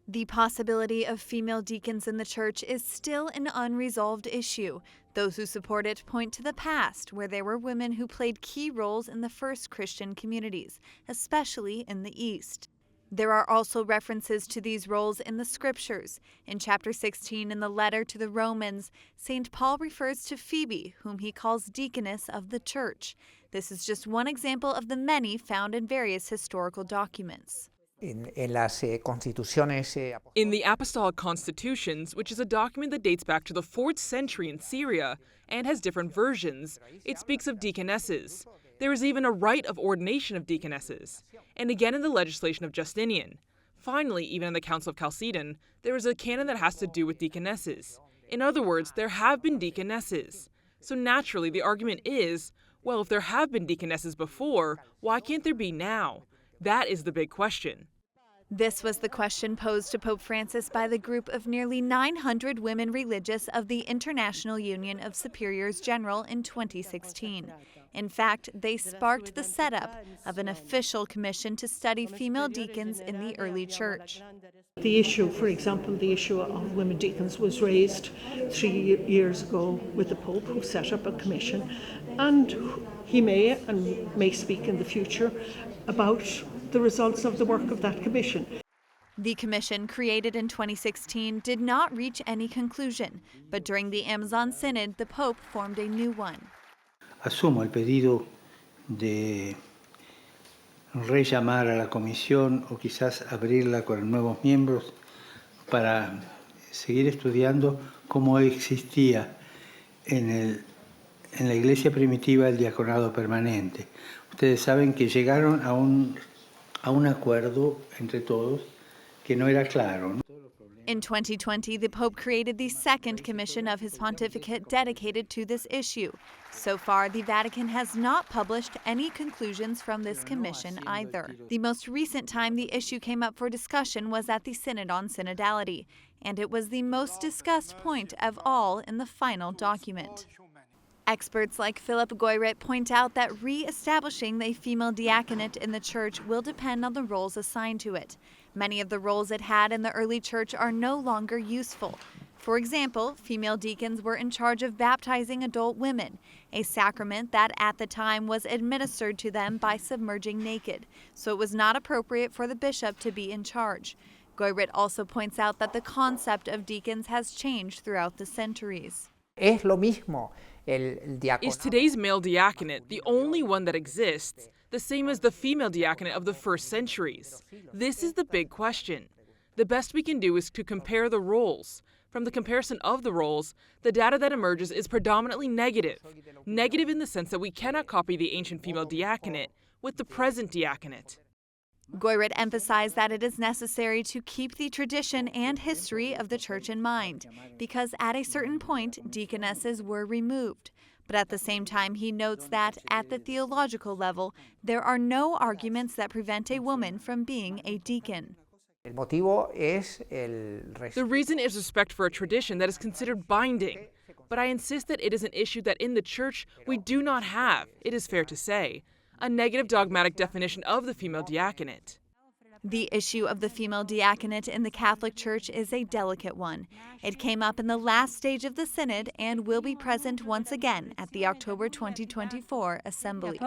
The possibility of female deacons in the church is still an unresolved issue. Those who support it point to the past, where there were women who played key roles in the first Christian communities, especially in the East. There are also references to these roles in the scriptures. In chapter 16 in the letter to the Romans, St. Paul refers to Phoebe, whom he calls deaconess of the church. This is just one example of the many found in various historical documents. In the Apostolic Constitutions, which is a document that dates back to the 4th century in Syria and has different versions, it speaks of deaconesses. There is even a rite of ordination of deaconesses, and again in the legislation of Justinian. Finally, even in the Council of Chalcedon, there is a canon that has to do with deaconesses. In other words, there have been deaconesses. So naturally, the argument is, well, if there have been deaconesses before, why can't there be now? That is the big question. This was the question posed to Pope Francis by the group of nearly 900 women religious of the International Union of Superiors General in 2016. In fact, they sparked the setup of an official commission to study female deacons in the early church. The issue, for example, the issue of women deacons was raised 3 years ago with the Pope, who set up a commission, and he may speak in the future about the results of the work of that commission. The commission, created in 2016, did not reach any conclusion, but during the Amazon Synod, the Pope formed a new one. Asumo el pedido de rellamar a la comisión o quizás abrirla con nuevos miembros para seguir estudiando cómo existía en la iglesia primitiva el diaconado permanente. Ustedes saben que llegaron a un acuerdo entre todos que no era claro, ¿no? In 2020, the Pope created the second commission of his pontificate dedicated to this issue. So far, the Vatican has not published any conclusions from this commission either. The most recent time the issue came up for discussion was at the Synod on Synodality, and it was the most discussed point of all in the final document. Experts like Philip Goyrit point out that re-establishing the female diaconate in the church will depend on the roles assigned to it. Many of the roles it had in the early church are no longer useful. For example, female deacons were in charge of baptizing adult women, a sacrament that at the time was administered to them by submerging naked, so it was not appropriate for the bishop to be in charge. Goyrit also points out that the concept of deacons has changed throughout the centuries. Es lo mismo. Is today's male diaconate the only one that exists, the same as the female diaconate of the first centuries? This is the big question. The best we can do is to compare the roles. From the comparison of the roles, the data that emerges is predominantly negative. Negative in the sense that we cannot copy the ancient female diaconate with the present diaconate. Goyrit emphasized that it is necessary to keep the tradition and history of the church in mind, because at a certain point, deaconesses were removed. But at the same time, he notes that at the theological level, there are no arguments that prevent a woman from being a deacon. The reason is respect for a tradition that is considered binding. But I insist that it is an issue that in the church we do not have, it is fair to say, a negative dogmatic definition of the female diaconate. The issue of the female diaconate in the Catholic Church is a delicate one. It came up in the last stage of the Synod and will be present once again at the October 2024 Assembly.